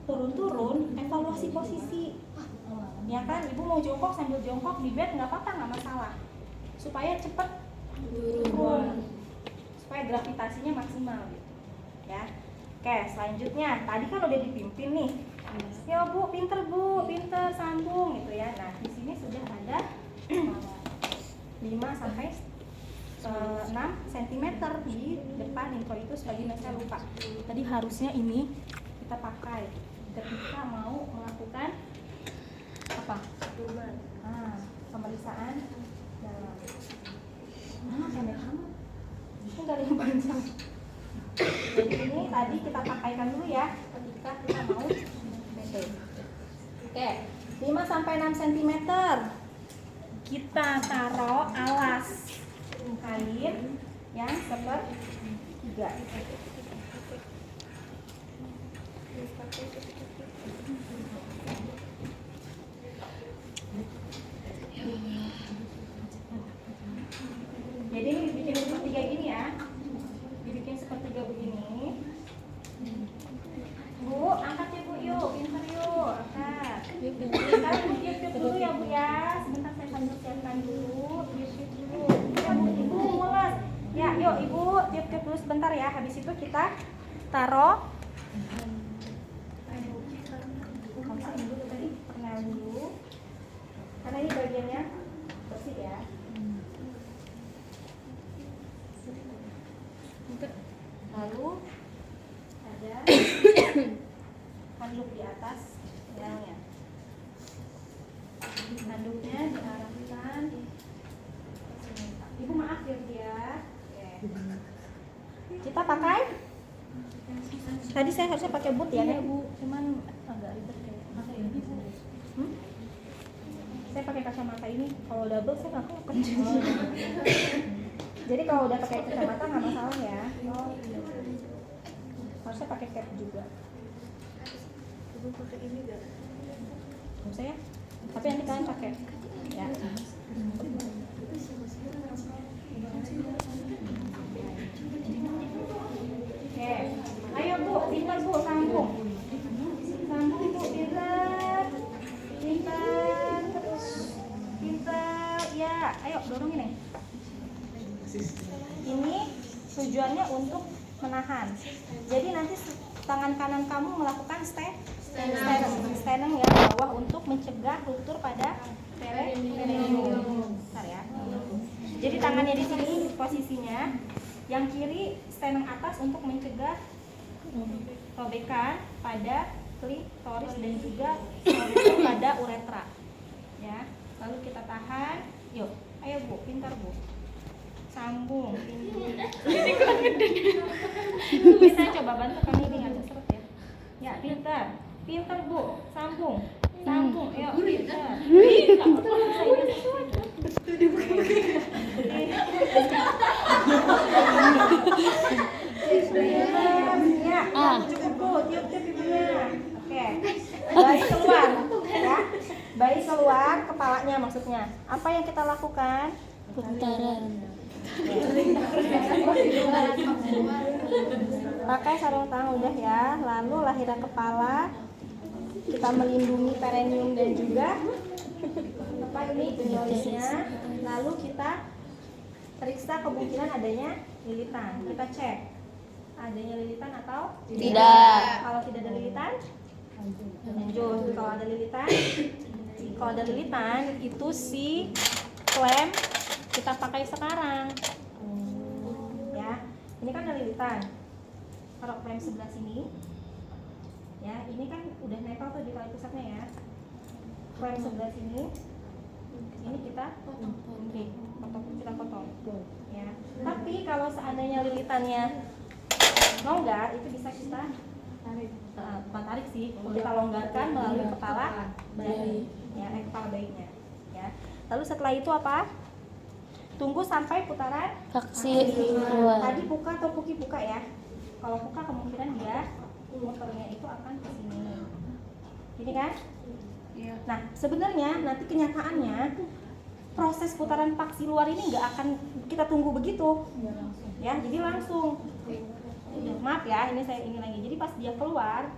turun-turun, evaluasi posisi. Ya kan, ibu mau jongkok sambil jongkok di bed nggak apa-apa, nggak masalah. Supaya cepet turun, supaya gravitasinya maksimal gitu. Ya. Oke, selanjutnya tadi kan udah dipimpin nih. Ya bu, pinter sambung gitu ya. Nah di sini sudah ada 5 sampai 6 cm di depan introitus vaginal. Saya lupa. Tadi harusnya ini kita pakai ketika mau melakukan apa? Pemeriksaan dalam. Pendek amat. Ini nggak ada yang panjang. Jadi ini tadi kita pakaikan dulu ya ketika kita mau PT. Oke, 5 sampai 6 cm kita taruh alas kain yang sepertiga. Jadi ini dibikin sepertiga gini ya. Dibikin sepertiga begini. Bu, angkat ya bu, yuk, pintar yuk, angkat. Sekarang ibu tiup-tiup dulu ya bu ya. Sebentar saya sambil siapkan dulu, tiup-tiup dulu. Ya bu, ibu mulas. Ya, yuk ibu tiup-tiup dulu sebentar ya. Habis itu kita taruh. Kamsain dulu tadi, pernah dulu. Karena ini bagiannya bersih ya. Lalu ada handuk di atas yang handuknya diarahkan. Ibu maaf ya dia. Kita pakai. Tadi saya harusnya pakai boot ya, Bu. Cuman agak ribet kayak. Saya pakai kacamata ini. Kalau double saya nggak akan. Jadi kalau udah pakai kacamata nggak masalah ya. Harusnya pakai cap juga. Ibu pakai ini nggak? Nggak usah ya. Tapi nanti kalian pakai. Ya. Oke. Ayo bu, pintar bu, sambung. Sambung bu, pintar. Pintar terus. Pintar. Ya, ayo dorongin nih. Ini tujuannya untuk menahan. Jadi nanti tangan kanan kamu melakukan sternum ya bawah untuk mencegah ruptur pada perineum. Bentar ya. Jadi tangannya di sini posisinya, yang kiri sternum atas untuk mencegah robekan pada klitoris dan juga ruptur pada uretra. Ya. Lalu kita tahan. Yuk, ayo bu, pintar bu. Sambung. Ini kan gede. Bisa coba bantu kami ini nggak seret ya. Ya, pintar. Pintar bu, sambung. Sambung, yuk pintar. Ya, cukup bu, tiup-tiup ibunya. Oke. Bayi keluar, ya. Bayi keluar, kepalanya maksudnya. Apa yang kita lakukan? Putaran. Pakai sarung tangan udah ya. Lalu lahirnya kepala, kita melindungi perineum dan juga apa ini klitorisnya. Lalu kita periksa kemungkinan adanya lilitan. Kita cek adanya lilitan atau Tidak. Kalau tidak ada lilitan, lanjut. Kalau ada lilitan itu si klem kita pakai sekarang. Ya, ini kan ada lilitan. Taruh klem sebelah sini. Ya, ini kan udah nempel tuh di tali pusatnya ya. Klem sebelah sini. Ini kita potong. Ya. Tapi kalau seandainya lilitannya longgar, itu bisa kita tarik sih. Kita longgarkan melalui kepala bayi, ya, kepala bayinya. Ya. Lalu setelah itu apa? Tunggu sampai putaran Paksi tadi keluar. buka atau puki buka ya. Kalau buka kemungkinan dia motornya itu akan ke sini. Gini kan? Iya. Nah, sebenarnya nanti kenyataannya proses putaran paksi luar ini nggak akan kita tunggu begitu. Ya, jadi langsung. Maaf ya, ini saya ingin lagi. Jadi pas dia keluar,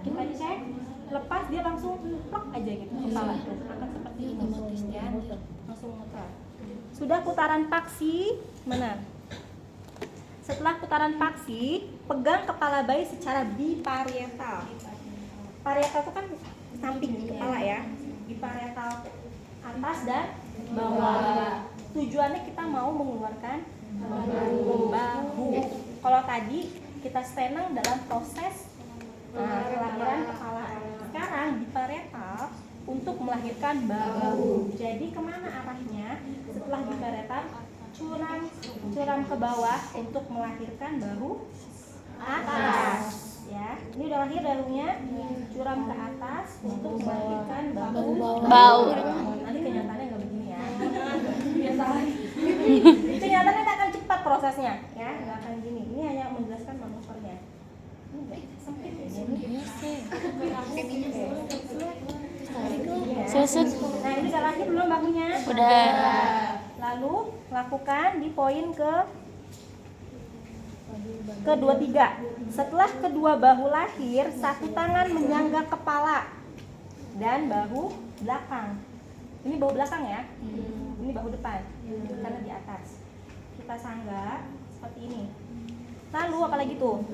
kita cek, lepas dia langsung plak aja gitu kepala itu akan seperti ini ya, langsung muter. Sudah putaran paksi, mana? Setelah putaran paksi, pegang kepala bayi secara biparietal. Parietal itu kan samping di kepala ya, biparietal atas dan bawah. Tujuannya kita mau mengeluarkan bahu. Kalau tadi kita stenang dalam proses kelahiran kepala. Sekarang biparietal untuk melahirkan bahu. Jadi kemana arahnya? Setelah biparietal curam ke bawah untuk melahirkan bahu atas. Ya, ini udah lahir bahunya, curam ke atas untuk melahirkan Bau. Nanti kenyataannya nggak begini ya. Biasa lagi. Kenyataannya akan cepat prosesnya, ya, nggak akan gini. Ini hanya menjelaskan manuvernya. Ini nggak sempit ya. Susut. Nah, ini udah lahir belum bahunya? Udah. Lalu lakukan di poin kedua tiga. Setelah kedua bahu lahir, satu tangan menyangga kepala dan bahu belakang. Ini bahu belakang ya. Ini bahu depan karena di atas. Kita sangga seperti ini. Lalu apalagi tuh?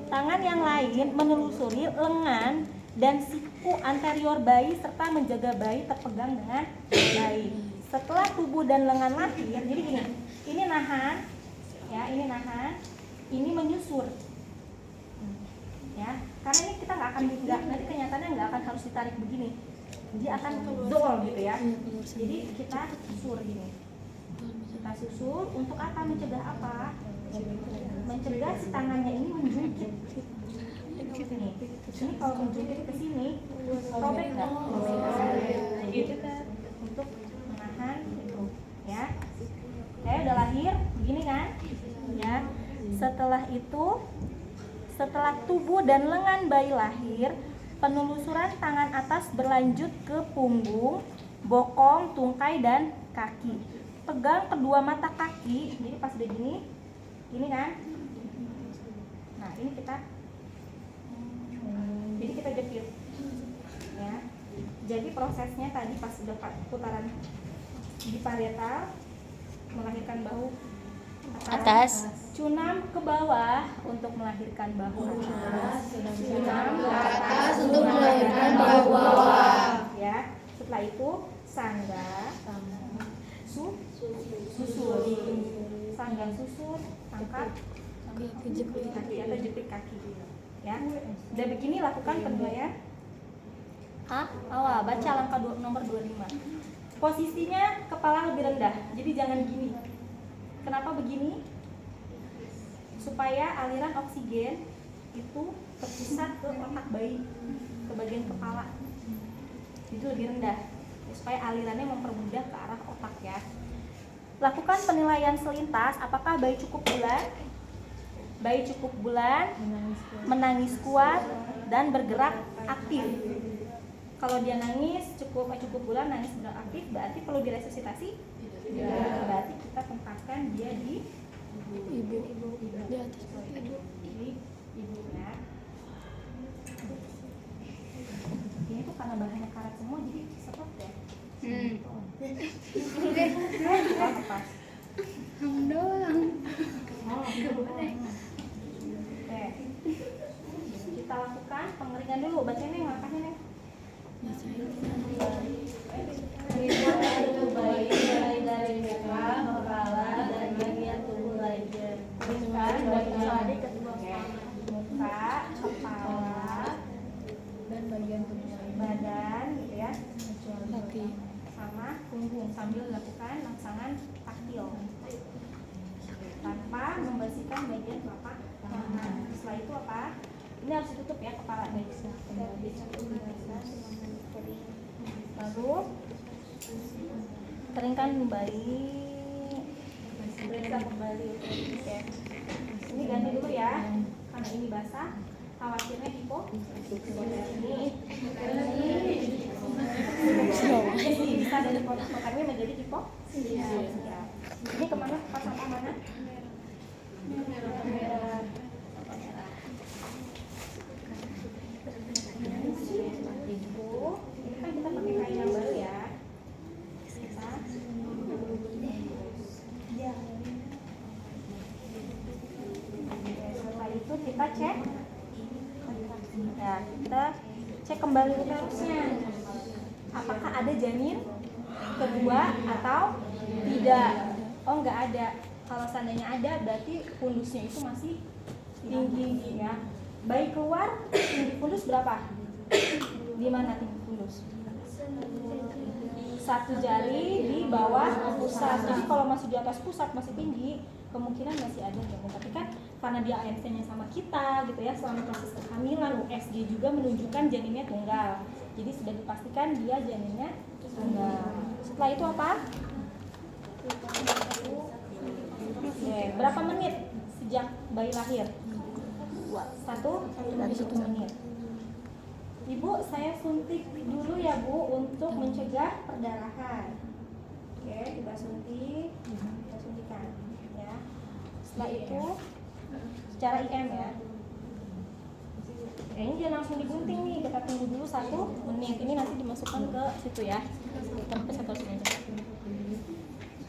Tangan yang lain menelusuri lengan dan siku anterior bayi serta menjaga bayi terpegang dengan baik. Setelah tubuh dan lengan lahir, jadi gini, ini nahan, ya, ini nahan, ini menyusur, ya, karena ini kita nggak akan nanti kenyataannya nggak akan harus ditarik begini, dia akan dol gitu ya, jadi kita susur gini, kita susur untuk apa? Mencegah apa? Mencegah si tangannya ini menjungkit. Ini kalau menjungkit ke sini, robek nggak? Jadi untuk menahan itu, ya. Oke, udah lahir, begini kan? Ya. Setelah itu, setelah tubuh dan lengan bayi lahir, penelusuran tangan atas berlanjut ke punggung, bokong, tungkai dan kaki. Pegang kedua mata kaki, jadi pas udah gini kan? Nah, ini jadi kita jepit, ya. Jadi prosesnya tadi pas udah putaran biparietal melahirkan bahu Atas. cunam ke bawah untuk melahirkan bahu atas, cunam ke atas untuk melahirkan bahu bawah. Ya, setelah itu sangga, susur, sangga susur, angkat kaki atau jepit kaki, ya. Udah begini lakukan kedua ya. Awal baca langkah nomor 25. Posisinya kepala lebih rendah, jadi jangan gini. Kenapa begini? Supaya aliran oksigen itu terpusat ke otak bayi, ke bagian kepala. Itu lebih rendah, supaya alirannya mempermudah ke arah otak ya. Lakukan penilaian selintas, apakah bayi cukup bulan? Bayi cukup bulan, menangis kuat, dan bergerak aktif. Kalau dia nangis cukup bulan, nangis bergerak aktif, berarti perlu diresusitasi? Tidak. Berarti kita tempatkan dia di ibu di atas ibu ya. Ini tuh karena bahannya karat semua jadi sepet ya. Pas. doang. Oke. Kita lakukan pengeringan dulu. Baca nih langkahnya nih. Baik dari muka, kepala, dan bagian tubuh lainnya. Keringkan dari kedua muka, kepala, Dan bagian tubuh lain. badan, gitu ya. Kaki. Sama punggung sambil lakukan langsangan taktil tanpa membersihkan bagian telapak tangan. Setelah itu apa? Ini harus ditutup ya kepala guys. Lalu keringkan kembali. Keringkan kembali. Oke. Ini ganti dulu ya, karena ini basah. Khawatirnya hipo. Ini bisa dari kotak-kotaknya menjadi hipo. Ya. Ini kemana? Pas sama mana? Ini kan kita pakai kain yang baru ya. Setelah itu kita cek. Ya, kita cek kembali uterusnya. Apakah ada janin kedua atau tidak? Oh, nggak ada. Kalau seandainya ada, berarti fundusnya itu masih tinggi ya. Bayi keluar, tinggi fundus berapa? Di mana tinggi fundus? 1 jari di bawah pusat. Jadi kalau masih di atas pusat masih tinggi, kemungkinan masih ada janin. Tapi kan karena dia ANC-nya sama kita gitu ya, selama proses kehamilan USG juga menunjukkan janinnya tunggal. Jadi sudah dipastikan dia janinnya tunggal. Setelah itu apa? Oke, berapa menit sejak bayi lahir? 1 menit. Ibu, saya suntik dulu ya Bu untuk mencegah perdarahan. Oke, kita suntikan ya. Setelah itu secara IM ya. Ini jangan langsung digunting nih, kita tunggu dulu 1 menit. Ini nanti dimasukkan ke situ ya. Sampai 1 menit.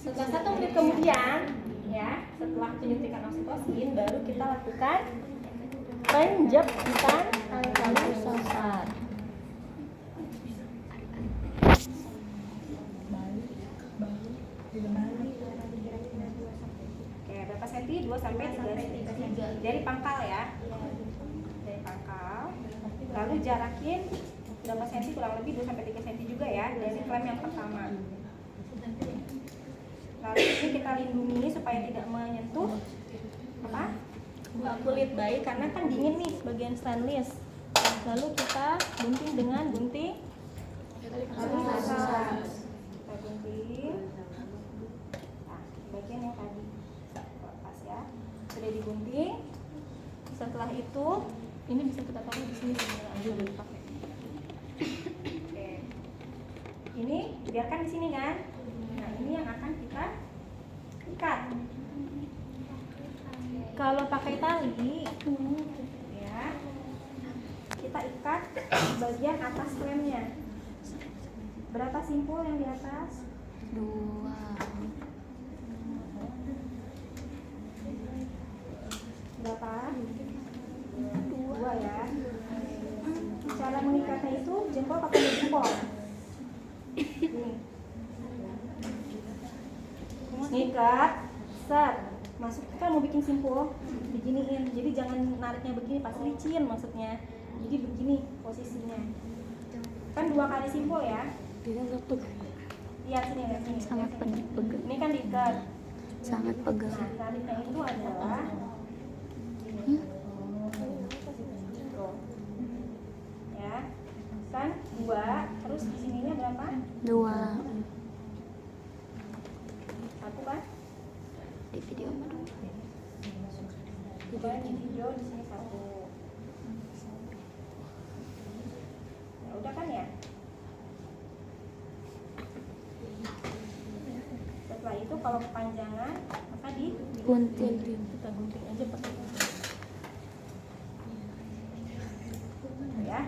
Setelah 1 menit kemudian, ya, setelah penyuntikan oksitosin, baru kita lakukan penjepitan tali sesar. Oke, berapa senti? 2 sampai 3 senti. Dari pangkal ya. Dari pangkal. Lalu jarakin berapa senti? Kurang lebih 2 sampai 3 senti juga ya dari klem yang pertama. Lalu ini kita lindungi supaya tidak menyentuh apa? Kulit bayi karena kan dingin nih bagian stainless. Lalu kita gunting dengan gunting tali sesar. Kita gunting. Nah, bagian yang tadi lepas ya. Sudah digunting. Setelah itu ini bisa kita taruh di sini aja udah dipakai. Oke. Ini biarkan di sini kan. Nah, ini yang akan kita ikat. Kalau pakai tali, ya, kita ikat bagian atas klemnya. Berapa simpul yang di atas? 2. Berapa? 2 ya. Cara mengikatnya itu jempol pakai jempol. Ini. Ngikat, set. Masuk, kita mau bikin simpul, diginiin. Jadi jangan nariknya begini, pas licin maksudnya. Jadi begini posisinya. Kan 2 kali simpul ya. Lihat sini, lihat sini. Sangat pegal. Ini kan diikat. Sangat pegal. Nah, nariknya itu adalah tuh. Ya. Kan 2, terus di sininya berapa? 2. 1 kan? Di video mana? Kemudian di video di sini 1. Ya udah kan ya. Setelah itu kalau kepanjangan maka Gunting. kita gunting aja pakai gunting. Ya.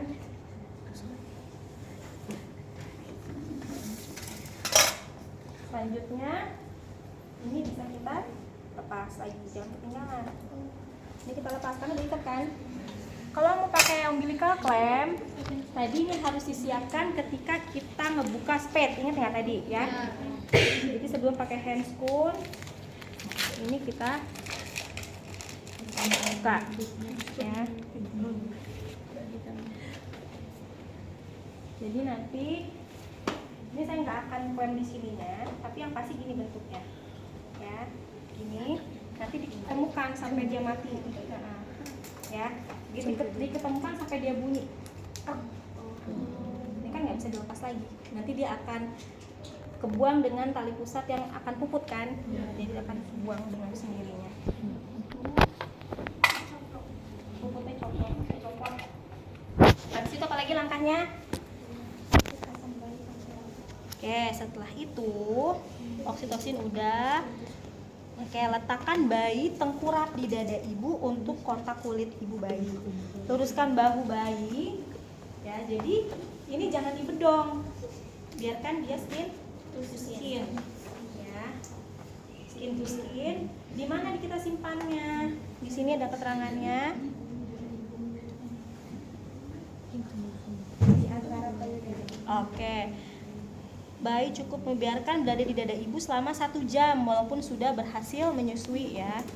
selanjutnya ini bisa kita lepas lagi, jangan ketinggalan. Ini kita lepas karena diikat kan. Kalau mau pakai umbilical clamp, tadi ini harus disiapkan ketika kita ngebuka spade. Ingat nggak tadi ya? Jadi sebelum pakai hand spoon, ini kita buka ya. Jadi nanti ini saya nggak akan clamp di sininya, tapi yang pasti gini bentuknya ya, gini. Nanti diketemukan sampai dia mati. Nah, ya, diketemukan sampai dia bunyi. Ini kan nggak bisa dilepas lagi. Nanti dia akan kebuang dengan tali pusat yang akan puput kan, jadi akan kebuang dengan sendirinya. Puputnya copot. Habis itu apa lagi langkahnya? Oke, setelah itu oksitosin udah. Oke, letakkan bayi tengkurap di dada ibu untuk kontak kulit ibu bayi. Luruskan bahu bayi. Ya, jadi ini jangan dibedong. Biarkan dia skin to skin. Ya. Skin to skin. Di mana kita simpannya? Di sini ada keterangannya. Oke. Bayi cukup membiarkan berada di dada ibu selama 1 jam walaupun sudah berhasil menyusui ya.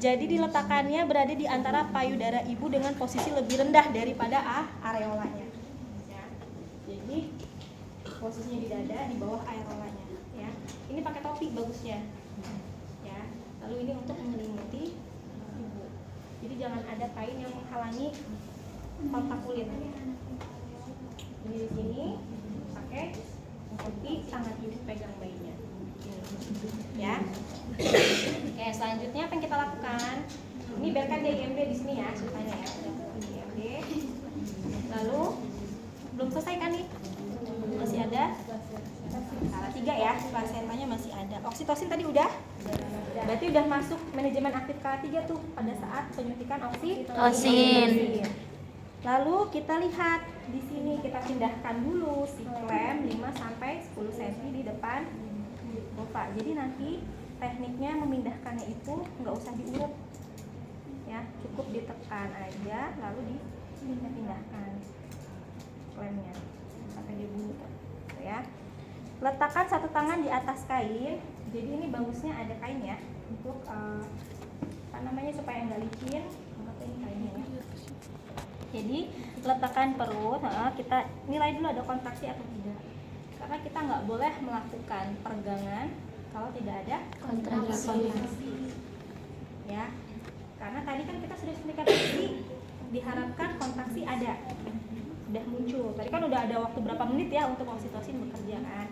Jadi diletakkannya berada di antara payudara ibu dengan posisi lebih rendah daripada areolanya. Ya. Jadi posisinya di dada di bawah areolanya. Ya. Ini pakai topi bagusnya. Ya. Lalu ini untuk menyelimuti ibu. Jadi jangan ada kain yang menghalangi kontak kulit. Ini di sini pakai topi, tangan ibu pegang bayinya. Ya. Oke, selanjutnya apa yang kita lakukan? Ini biarkan dia IMD di sini ya, ceritanya ya. IMD. Lalu belum selesai kan nih? Masih ada? Salah 3 ya, plasentanya masih ada. Oksitosin tadi udah? Berarti udah masuk manajemen aktif kala 3 tuh pada saat penyuntikan oksitosin. Lalu kita lihat di sini, kita pindahkan dulu si klem 5 sampai 10 cm di depan vulva. Jadi nanti tekniknya memindahkannya itu nggak usah diurut, ya, cukup ditekan aja lalu dipindahkan klemnya sampai dia bunyi, ya. Letakkan satu tangan di atas kain. Jadi ini bagusnya ada kain ya untuk apa namanya supaya nggak licin. Angkat ini kainnya ya. Jadi letakkan perut, kita nilai dulu ada kontraksi atau tidak. Karena kita nggak boleh melakukan peregangan kalau tidak ada kontraksi. Ya, karena tadi kan kita sudah suntikan kontraksi, diharapkan kontraksi ada, sudah muncul. Tadi kan udah ada waktu berapa menit ya untuk oksitosin bekerja kan.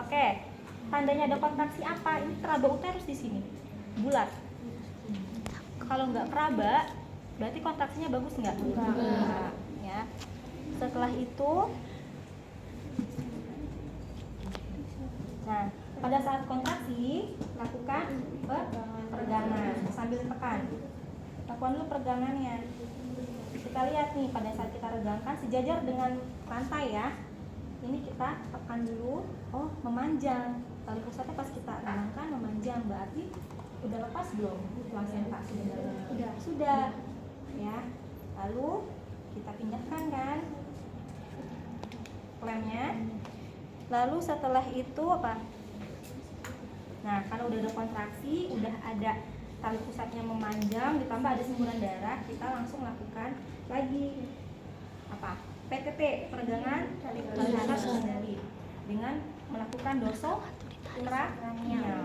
Oke, tandanya ada kontraksi apa? Ini teraba uterus di sini, bulat. Kalau nggak teraba, berarti kontraksinya bagus nggak? Enggak. Ya. Setelah itu, nah pada saat kontraksi lakukan peregangan sambil tekan. Lakukan dulu peregangannya. Kita lihat nih pada saat kita regangkan sejajar dengan rantai ya. Ini kita tekan dulu. Oh, memanjang. Tali pusatnya pas kita regangkan memanjang, berarti udah lepas belum plasenta sebenarnya? Sudah. Ya, lalu kita pindahkan kan klemnya. Lalu setelah itu apa? Nah, karena udah ada kontraksi, udah ada tali pusatnya memanjang, ditambah ada semburan darah, kita langsung lakukan lagi apa? PTT, peregangan tali pusat kendali dengan melakukan dorsokranial.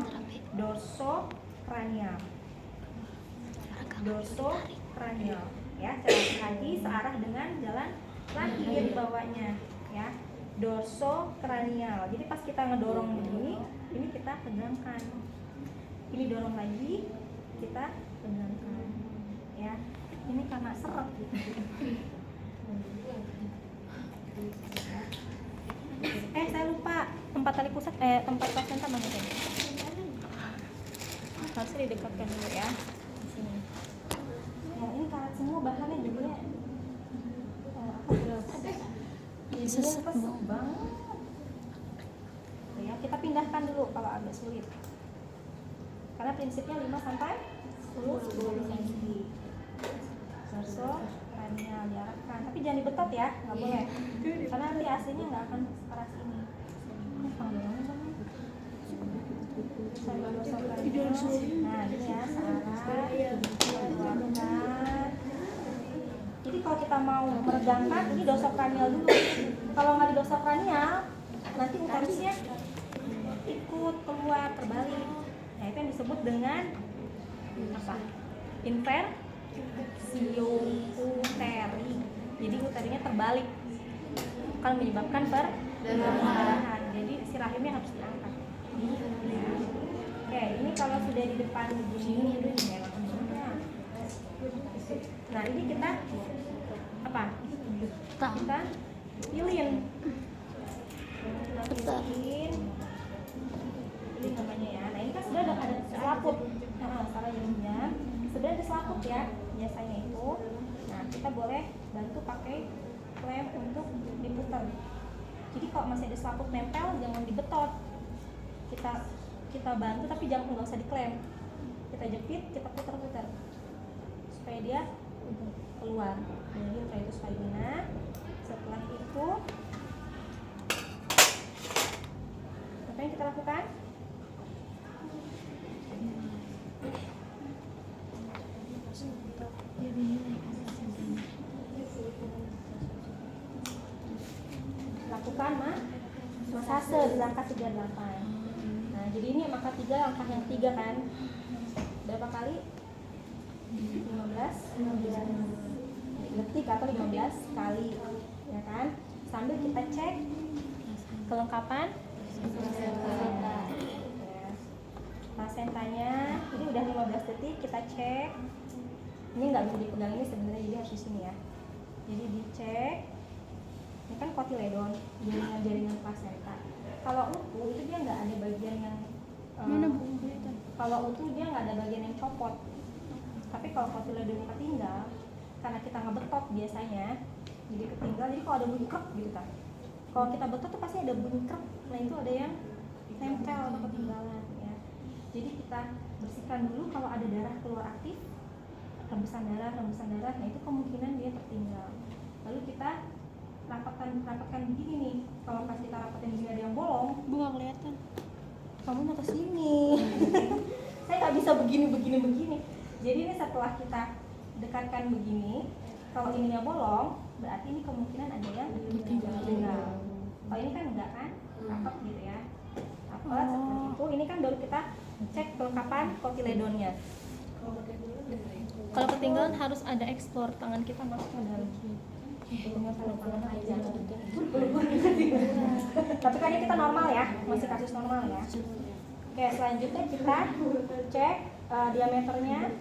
Dorsokranial ya, jalan kaki searah dengan jalan lahir bawahnya ya, dorsokranial. Jadi pas kita ngedorong ini kita pegangkan, ini dorong lagi, kita pegangkan ya. Ini karena seret gitu. Saya lupa tempat tali pusat, tempat plasenta mana tadi? Harusnya didekatkan dulu ya. Nah, ini karat semua bahannya jadinya Sesek banget. gitu ya. Kita pindahkan dulu kalau agak sulit. Karena prinsipnya 5 sampai 10 cm. Dorsal cranial diarahkan, tapi jangan dibetot ya, nggak boleh. Karena nanti aslinya nggak akan sekeras ini. Nah, ini ya, searah, keluarkan. Jadi kalau kita mau meregangkan, ini dorsal cranial dulu. Kalau nggak di dorsal cranial, nanti uterusnya ikut keluar terbalik. Nah, itu yang disebut dengan apa? Inversium uteri. Jadi uterinya terbalik, akan menyebabkan perdarahan. Jadi si rahimnya harus diangkat. Ya. Oke, ini kalau sudah di depan begini, nah ini kita apa? Kita pilin. Pilin namanya ya. Nah ini kan sudah ada selaput. Salah jadinya. Sudah ada selaput ya biasanya itu. Nah kita boleh bantu pakai klem untuk diputar. Jadi kalau masih ada selaput nempel jangan dibetot. Kita bantu tapi jangan, nggak usah diklem. Kita jepit, kita putar-putar supaya dia keluar. Jadi uterus vagina. Setelah itu apa yang kita lakukan? Lakukan masase di langkah 38. Nah, jadi ini langkah 3, langkah yang 3 kan. Berapa kali? 15 detik atau 15 kali, ya kan? Sambil kita cek kelengkapan placentanya. Ini udah 15 detik, kita cek. Ini nggak bisa dipegang ini sebenarnya, jadi harus di sini ya. Jadi dicek. Ini kan kotiledon, jaringan placenta. Kalau utuh itu dia nggak ada bagian yang kalau utuh dia nggak ada bagian yang copot. Tapi kalau kotiledon ketinggal, karena kita ngebetot biasanya, jadi ketinggal. Jadi kalau ada bunyi krek gitu kan. Kalau kita betot tuh pasti ada bunyi krek. Nah itu ada yang nempel atau ketinggalan ya. Jadi kita bersihkan dulu kalau ada darah keluar aktif, rembesan darah. Nah itu kemungkinan dia tertinggal. Lalu kita rapatkan begini nih. Kalau pas kita rapatin begini ada yang bolong, Nggak kelihatan. kamu mau ke sini. Saya nggak bisa begini. Jadi ini setelah kita dekatkan begini, kalau ininya bolong, berarti ini kemungkinan ada yang tertinggal. Kalau ini kan enggak kan, rapat gitu ya. Rapat seperti itu. Ini kan baru kita cek kelengkapan kotiledonnya. Kalau ketinggalan harus ada explore, tangan kita masuk ke dalam. Tangan aja. Tapi kan ini kita normal ya, masih kasus normal ya. Oke, selanjutnya kita cek diameternya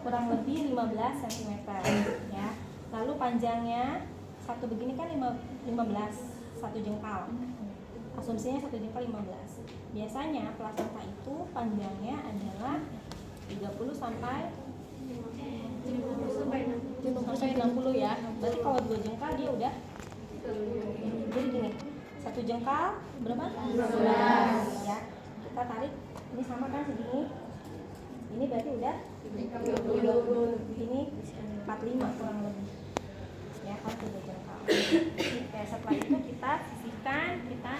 kurang lebih 15 cm ya. Lalu panjangnya satu begini kan 15, satu jengkal. Asumsinya satu jengkal 15. Biasanya plasenta itu panjangnya adalah 30 sampai 60 ya. Berarti kalau 2 jengkal dia udah, jadi gini, satu jengkal berapa? 15 ya. Kita tarik, ini sama kan segini. Ini berarti udah 20, ini 45 kurang lebih ya, kalau 2 jengkal. Oke, setelah itu kita sisihkan, kita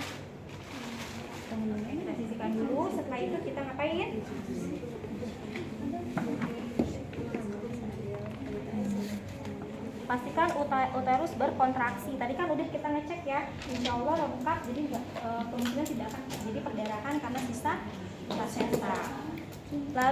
sisihkan dulu. Setelah itu kita ngapain? Pastikan uterus berkontraksi. Tadi kan udah kita ngecek ya, insya Allah lengkap. Jadi kemungkinan tidak akan terjadi perdarahan karena sisa placenta. Lalu